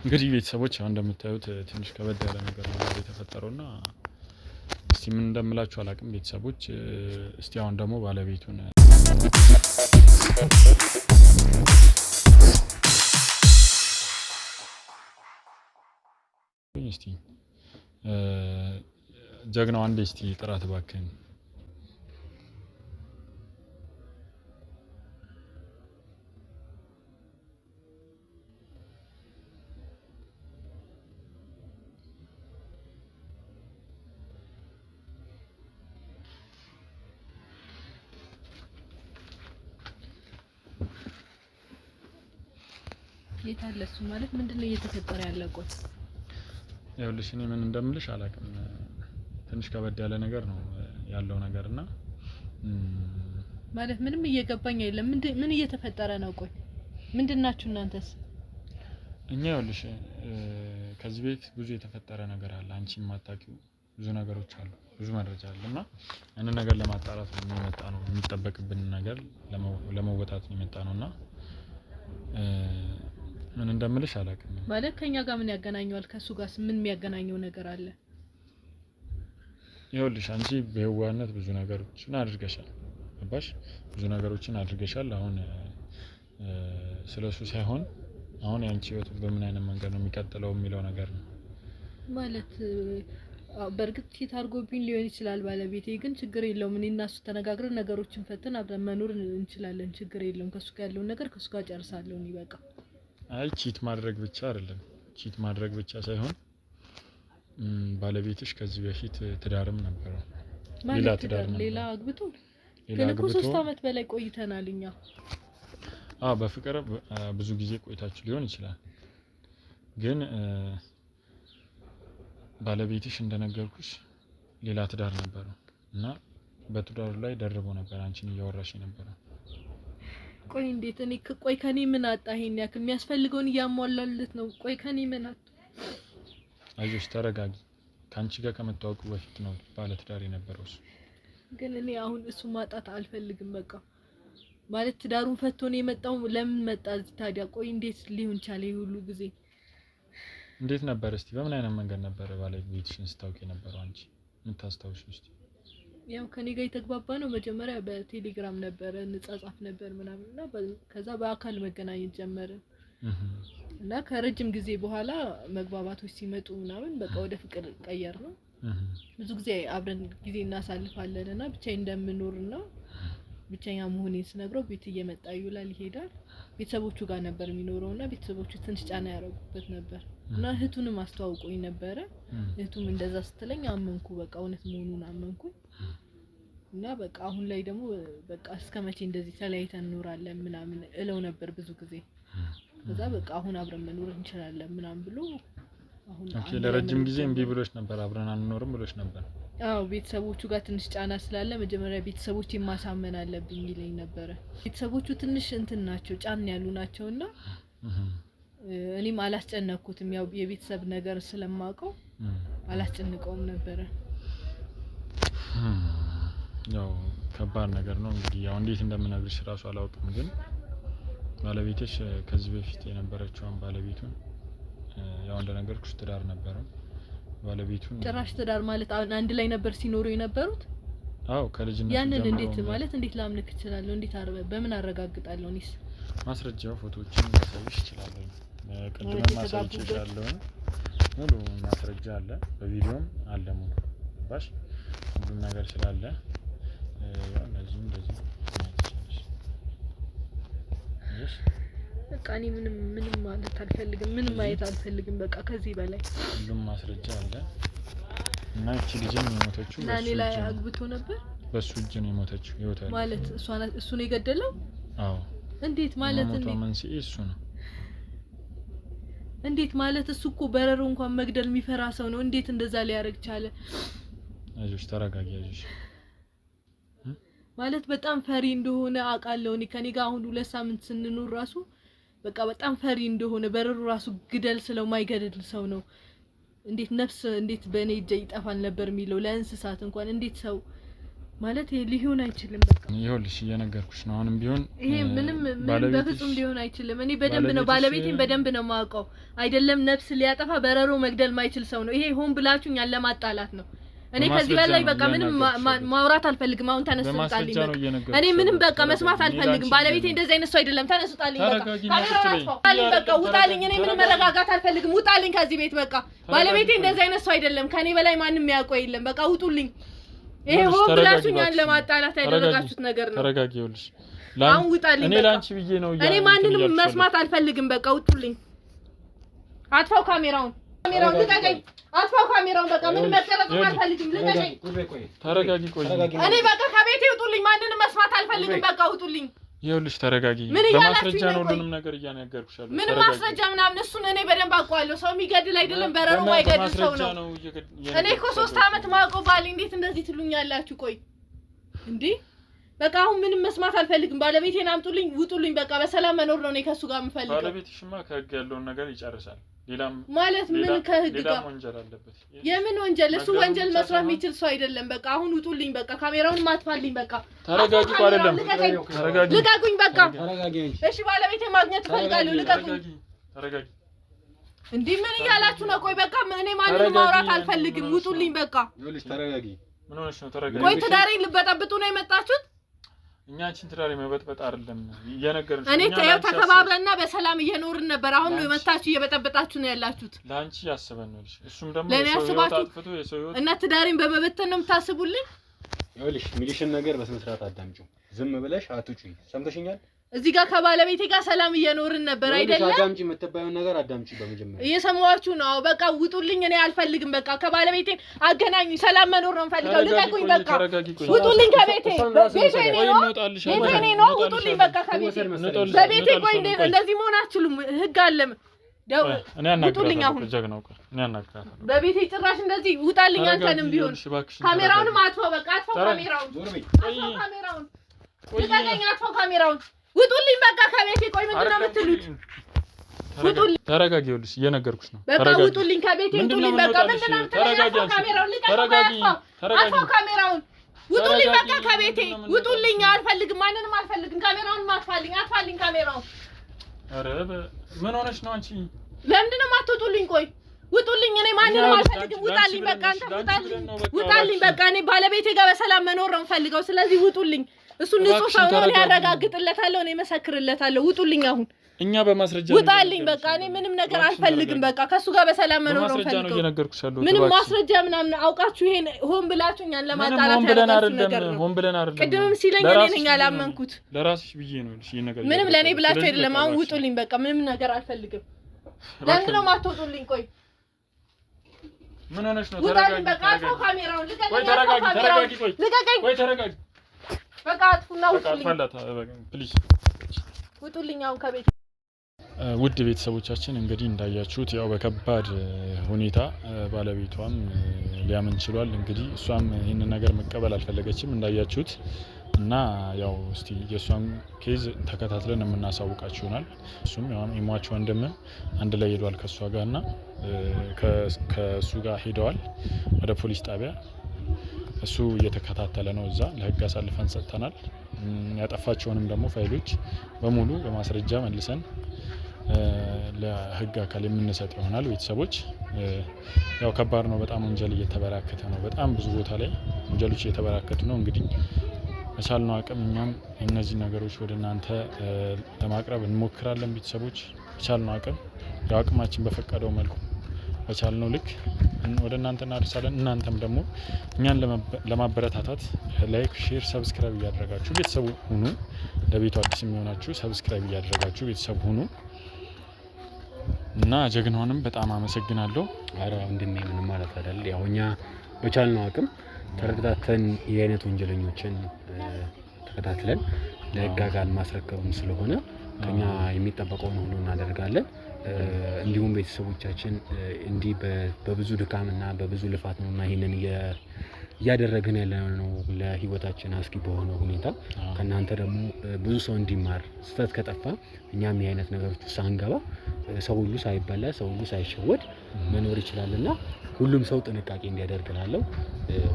እንግዲህ ቤተሰቦች አሁን እንደምታዩት ትንሽ ከበድ ያለ ነገር ነው የተፈጠረውና እስቲ ምን እንደምላችሁ አላቅም ቤተሰቦች። እስቲ አሁን ደግሞ ባለቤቱን እስቲ ጀግናው አንዴ እስቲ ጥራት ባከኝ የታለሱ ማለት ምንድነው እየተፈጠረ ያለው? ቆይ ይኸውልሽ እኔ ምን እንደምልሽ አላውቅም። ትንሽ ከበድ ያለ ነገር ነው ያለው ነገርና ማለት ምንም እየገባኝ አይደለም። ምን እየተፈጠረ ነው? ቆይ ምንድናችሁ እናንተስ? እኛ ይኸውልሽ ከዚህ ቤት ብዙ የተፈጠረ ነገር አለ። አንቺ የማታውቂው ብዙ ነገሮች አሉ፣ ብዙ መረጃ አለና እነ ነገር ለማጣራት ነው የመጣ ነው። የሚጠበቅብን ነገር ለመወጣት ነው የመጣ ነውና ምን እንደምልሽ አላውቅም። ማለት ከኛ ጋር ምን ያገናኘዋል? ከሱ ጋር ምን የሚያገናኘው ነገር አለ? ይኸውልሽ አንቺ በህዋነት ብዙ ነገሮችን አድርገሻል። አባሽ ብዙ ነገሮችን አድርገሻል። አሁን ስለሱ ሳይሆን አሁን ያንቺ ህይወት በምን አይነት መንገድ ነው የሚቀጥለው የሚለው ነገር ነው። ማለት በርግጥ ቺት አድርጎብኝ ሊሆን ይችላል ባለቤቴ፣ ግን ችግር የለውም። እኔ እና እሱ ተነጋግረን ነገሮችን ፈተን አብረን መኖር እንችላለን። ችግር የለውም። ከሱ ጋር ያለውን ነገር ከሱ ጋር ጨርሳለሁ። ይበቃ። አይ ቺት ማድረግ ብቻ አይደለም። ቺት ማድረግ ብቻ ሳይሆን ባለቤትሽ ከዚህ በፊት ትዳርም ነበረው። ሌላ ትዳር ነበር። ሌላ አግብቶ ግን እኮ 3 አመት በላይ ቆይተናል እኛ። በፍቅር ብዙ ጊዜ ቆይታችሁ ሊሆን ይችላል። ግን ባለቤትሽ እንደነገርኩሽ ሌላ ትዳር ነበረው እና በትዳሩ ላይ ደርቦ ነበር አንቺን እያወራሽ ነበር። ቆይ እንዴት እኔ ቆይ ከኔ ምን አጣ? ይሄን ያክል የሚያስፈልገውን እያሟላለት ነው። ቆይ ከኔ ምን አጣ? አይዞሽ ተረጋጊ። ካንቺ ጋር ከመታወቁ በፊት ነው ባለ ትዳር የነበረው እሱ። ግን እኔ አሁን እሱ ማጣት አልፈልግም። በቃ ማለት ትዳሩን ፈቶ ነው የመጣው። ለምን መጣ እዚህ ታዲያ? ቆይ እንዴት ሊሆን ቻለ ሁሉ ጊዜ? እንዴት ነበር? እስቲ በምን አይነት መንገድ ነበር ባለቤትሽን ስታውቂ የነበረው አንቺ የምታስታውሺ? እስቲ ያው ከኔ ጋር የተግባባ ነው። መጀመሪያ በቴሌግራም ነበር እንጻጻፍ ነበር ምናምንና ከዛ በአካል መገናኘት ጀመርን እና ከረጅም ጊዜ በኋላ መግባባቶች ሲመጡ ምናምን በቃ ወደ ፍቅር ቀየር ነው። ብዙ ጊዜ አብረን ጊዜ እናሳልፋለንና ብቻዬን እንደምኖርና ብቻኛ መሆኔን ስነግረው ቤት እየመጣ ይውላል ይሄዳል። ቤተሰቦቹ ጋር ነበር የሚኖረውና ቤተሰቦቹ ትንሽ ጫና ያረጉበት ነበር እና እህቱንም አስተዋውቆኝ ነበር። እህቱም እንደዛ ስትለኝ አመንኩ። በቃ እውነት መሆኑን አመንኩ እና በቃ አሁን ላይ ደግሞ በቃ እስከመቼ እንደዚህ ተለያይተን እንኖራለን ምናምን እለው ነበር ብዙ ጊዜ። ከዛ በቃ አሁን አብረን መኖር እንችላለን ምናምን ብሎ አሁን ለረጅም ጊዜ እምቢ ብሎሽ ነበር፣ አብረን አንኖርም ብሎሽ ነበር። ቤተሰቦቹ ጋር ትንሽ ጫና ስላለ መጀመሪያ ቤተሰቦቼን ማሳመን አለብኝ ይለኝ ነበር። ቤተሰቦቹ ትንሽ እንትን ናቸው፣ ጫን ያሉ ናቸውና እኔም አላስጨነኩትም። ያው የቤተሰብ ነገር ስለማውቀው አላስጨንቀውም ነበር። ያው ከባድ ነገር ነው እንግዲህ። ያው እንዴት እንደምነግርሽ ራሱ አላውቅም። ግን ባለቤትሽ ከዚህ በፊት የነበረችውን ባለቤቱን ያው እንደነገርኩሽ ትዳር ነበረ። ባለቤቱን ጭራሽ ትዳር ማለት አንድ ላይ ነበር ሲኖሩ የነበሩት? ከልጅነት ያንን እንዴት ማለት እንዴት ላምንክ እችላለሁ? እንዴት በምን አረጋግጣለሁ? እኔስ ማስረጃው ፎቶዎችን ማሳየሽ እችላለሁ። ቅድም ማሳየሻለሁ። ሙሉ ማስረጃ አለ፣ በቪዲዮም አለ ሙሉ ባሽ ሁሉም ነገር ስላለ ያው እንደዚህ በቃ እኔ ምንም ማለት አልፈልግም። ምንም ማየት አልፈልግም። በቃ ከዚህ በላይ ሁሉም ማስረጃ አለ እና እቺ ልጅም የሞተችው እና እኔ ላይ አግብቶ ነበር። በሱ እጅ ነው የሞተችው። ይወታል ማለት እሱ ነው የገደለው? እንዴት ማለት እንዴት? መንስኤ እሱ ነው። እንዴት ማለት? እሱ እኮ በረሮ እንኳን መግደል የሚፈራ ሰው ነው። እንዴት እንደዛ ሊያደርግ ቻለ? አይዞሽ ተረጋጊ። አይዞሽ ማለት በጣም ፈሪ እንደሆነ አውቃለሁ። እኔ ከኔ ጋር አሁን 2 ሳምንት ስንኖር ራሱ በቃ በጣም ፈሪ እንደሆነ በረሩ ራሱ ግደል ስለው ማይገድል ሰው ነው። እንዴት ነፍስ እንዴት በእኔ እጅ ይጠፋል ነበር የሚለው ለእንስሳት እንኳን እንዴት ሰው ማለት ሊሆን አይችልም። በቃ ይኸውልሽ እየነገርኩሽ ነው። አሁንም ቢሆን ይሄ ምንም በፍጹም ሊሆን አይችልም። እኔ በደንብ ነው ባለቤቴን በደንብ ነው የማውቀው። አይደለም ነፍስ ሊያጠፋ በረሮ መግደል ማይችል ሰው ነው። ይሄ ሆን ብላችሁ እኛን ለማጣላት ነው። እኔ ከዚህ በላይ በቃ ምንም ማውራት አልፈልግም። አሁን ተነሱ ጣልኝ በቃ እኔ ምንም በቃ መስማት አልፈልግም። ባለቤቴ እንደዚህ አይነት ሰው አይደለም። ተነሱ ጣልኝ በቃ ውጣልኝ። እኔ ምንም መረጋጋት አልፈልግም። ውጣልኝ ከዚህ ቤት በቃ ባለቤቴ እንደዚህ አይነት ሰው አይደለም። ከኔ በላይ ማንም ያውቀው የለም። በቃ ውጡልኝ። ይሄ ሆን ብላችሁ እኛን ለማጣላት ያደረጋችሁት ነገር ነው። ተረጋጊውልሽ አሁን ውጣልኝ። እኔ ላንቺ ብዬ ነው እኔ ማንንም መስማት አልፈልግም። በቃ ውጡልኝ። አጥፋው ካሜራውን ልቀቀኝ። አጥፋው ካሜራውን በቃ ምንም መቀረጽ አልፈልግም። ልቀቀኝ። ተረጋጊ። ቆይ እኔ በቃ ከቤቴ ውጡልኝ። ማንንም መስማት አልፈልግም። በቃ ውጡልኝ። ይኸውልሽ ተረጋጊ። በማስረጃ ነው ሁሉንም ነገር እያነገርኩሻለሁ። ምን ማስረጃ ምናምን እሱን እኔ በደንብ አውቀዋለሁ። ሰው የሚገድል አይደለም በረሮ ማይገድል ሰው ነው። እኔ እኮ 3 አመት ማውቀው ባሌ እንዴት እንደዚህ ትሉኛላችሁ? ቆይ እንዴ በቃ አሁን ምንም መስማት አልፈልግም። ባለቤቴን አምጡልኝ፣ ውጡልኝ። በቃ በሰላም መኖር ነው እኔ ከሱ ጋር የምፈልገው። ባለቤትሽማ ከህግ ያለውን ነገር ይጨርሳል። ሌላም ማለት ምን ከህግ ጋር ሌላም ወንጀል አለበት። የምን ወንጀል? እሱ ወንጀል መስራት የሚችል ሰው አይደለም። በቃ አሁን ውጡልኝ። በቃ ካሜራውን ማጥፋልኝ። በቃ ተረጋጊ። አይደለም ተረጋጊ። ልቀቁኝ። በቃ ተረጋጊ። እሺ ባለቤቴን ማግኘት እፈልጋለሁ። ልቀቁኝ። ተረጋጊ። እንዴ ምን እያላችሁ ነው? ቆይ በቃ እኔ ማንንም ማውራት አልፈልግም። ውጡልኝ። በቃ ይኸውልሽ ተረጋጊ። ምን ሆነሽ ነው? ተረጋጊ። ቆይ ትዳሬን ልበጠብጡ ነው የመጣችሁት? እኛ አንቺን ትዳሬ መበጥበጥ አይደለም እየነገርኩሽ። እኔ ተከባብረንና በሰላም እየኖርን ነበር። አሁን ነው የመጣችሁ እየበጠበጣችሁ ነው ያላችሁት። ላንቺ ያስበን ነው። እሱም ደግሞ ለኔ ያስባችሁ እና ትዳሬን በመበተን ነው የምታስቡልኝ? ይኸውልሽ ሚሊሽን ነገር በስነ ስርዓት አዳምጪው። ዝም ብለሽ አትጩይ። ሰምተሽኛል? እዚህ ጋር ከባለቤቴ ጋር ሰላም እየኖርን ነበር አይደለም? አዳምጪ። የምትባየውን ነገር አዳምጪ በመጀመሪያ። እየሰማችሁ ነው? በቃ ውጡልኝ። እኔ አልፈልግም። በቃ ከባለቤቴ አገናኙኝ። ሰላም መኖር ነው የምፈልገው። ልቀቁኝ። በቃ ውጡልኝ ከቤቴ። ቤቴ ነው። ውጡልኝ በቃ ከቤቴ። በቤቴ ቆይ እንደዚህ መሆን አትችሉም። ህግ አለ። ውጡልኝ አሁን። በቤቴ ጭራሽ እንደዚህ ውጣልኝ። አንተንም ቢሆን ካሜራውንም አጥፋው። በቃ አጥፋው ካሜራውን። አጥፋው ካሜራውን። ልቀቀኝ። አጥፋው ካሜራውን። ውጡልኝ በቃ ከቤቴ። ቆይ ምንድን ነው የምትሉት? ውጡልኝ። ተረጋጊ። ይኸውልሽ እየነገርኩሽ ነው። በቃ ውጡልኝ ከቤቴ። ውጡልኝ በቃ ምንድን ነው የምትሉት? ካሜራውን ልቀቀኝ። አጥፋው ካሜራውን። ውጡልኝ በቃ ከቤቴ። ውጡልኝ። አልፈልግም። ማንንም አልፈልግም። ካሜራውን አጥፋልኝ። አጥፋልኝ ካሜራውን። ኧረ ምን ሆነሽ ነው አንቺ? ለምንድን ነው የማትወጡልኝ? ቆይ ውጡልኝ። እኔ ማንንም አልፈልግም። ውጣልኝ በቃ አንተ ውጣልኝ። ውጣልኝ በቃ እኔ ባለቤቴ ጋር በሰላም መኖር ነው የምፈልገው። ስለዚህ ውጡልኝ። እሱ ንጹህ ሰው ነው። ያረጋግጥለታለሁ። እኔ መሰክርለታለሁ። ውጡልኝ አሁን። እኛ በማስረጃ ውጣልኝ በቃ እኔ ምንም ነገር አልፈልግም። በቃ ከሱ ጋር በሰላም መኖር ነው የምፈልገው። ምንም ማስረጃ ምናምን አውቃችሁ ይሄን ሆን ብላችሁ እኛን ለማጣላት ያደረጋችሁ ነገር ነው። ሆን ብለን አይደለም። ቅድምም ሲለኝ እኔ ነኝ ያላመንኩት። ለራስሽ ብዬ ነው ይሄን ነገር። ምንም ለኔ ብላችሁ አይደለም። አሁን ውጡልኝ በቃ ምንም ነገር አልፈልግም። ለምን ነው የማትወጡልኝ? ቆይ ምን ሆነሽ ነው? ተረጋጊ በቃ። አጥፋው ካሜራውን። ልቀቀኝ። ቆይ ተረጋጊ። ቆይ ልቀቀኝ። ቆይ ተረጋጊ በቃ አጥፉና ውጡልኝ። ፕሊዝ ውጡልኝ አሁን ከቤት። ውድ ቤተሰቦቻችን እንግዲህ እንዳያችሁት ያው በከባድ ሁኔታ ባለቤቷም ሊያምን ችሏል። እንግዲህ እሷም ይህንን ነገር መቀበል አልፈለገችም እንዳያችሁት እና ያው እስቲ የእሷም ኬዝ ተከታትለን የምናሳውቃችሁ ይሆናል። እሱም ያው የሟች ወንድም አንድ ላይ ሄዷል ከእሷ ጋር እና ከእሱ ጋር ሄደዋል ወደ ፖሊስ ጣቢያ። እሱ እየተከታተለ ነው። እዛ ለህግ አሳልፈን ሰጥተናል። ያጠፋቸውንም ደግሞ ፋይሎች በሙሉ በማስረጃ መልሰን ለህግ አካል የምንሰጥ ይሆናል። ቤተሰቦች ያው ከባድ ነው። በጣም ወንጀል እየተበራከተ ነው። በጣም ብዙ ቦታ ላይ ወንጀሎች እየተበራከቱ ነው። እንግዲህ በቻልነው አቅም እኛም እነዚህ ነገሮች ወደ እናንተ ለማቅረብ እንሞክራለን። ቤተሰቦች በቻልነው አቅም ያው አቅማችን በፈቀደው መልኩ በቻልነው ልክ ወደ እናንተ እናደርሳለን። እናንተም ደግሞ እኛን ለማበረታታት ላይክ፣ ሼር፣ ሰብስክራይብ እያደረጋችሁ ቤተሰቡ ሁኑ። ለቤቱ አዲስ የሚሆናችሁ ሰብስክራይብ እያደረጋችሁ ቤተሰቡ ሁኑ እና ጀግናውንም በጣም አመሰግናለሁ። አረ ወንድሜ ምንም ማለት አይደል። ያው እኛ በቻልነው አቅም ተረዳተን የአይነት ወንጀለኞችን ተከታትለን ለህግ አካል ማስረከብም ስለሆነ ከኛ የሚጠበቀውን ሁሉ እናደርጋለን። እንዲሁም ቤተሰቦቻችን እንዲህ በብዙ ድካምና በብዙ ልፋት ነውና ይሄንን እያደረግን ያለነው ለህይወታችን አስጊ በሆነ ሁኔታ ከናንተ ደግሞ ብዙ ሰው እንዲማር ስህተት ከጠፋ እኛም የአይነት ነገሮች ሳንገባ ሰው ሁሉ ሳይበላ ሰው ሁሉ ሳይሸወድ መኖር ይችላልና ሁሉም ሰው ጥንቃቄ እንዲያደርግናለው።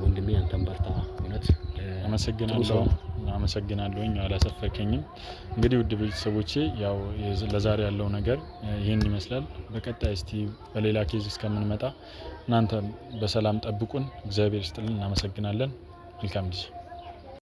ወንድሜ አንተም በርታ። እውነት አመሰግናለሁ። አመሰግናለሁኝ አላሰፈከኝም። እንግዲህ ውድ ቤተሰቦቼ ያው ለዛሬ ያለው ነገር ይሄን ይመስላል። በቀጣይ እስቲ በሌላ ኬዝ እስከምንመጣ እናንተ በሰላም ጠብቁን። እግዚአብሔር ይስጥልን። እናመሰግናለን። መልካም ጊዜ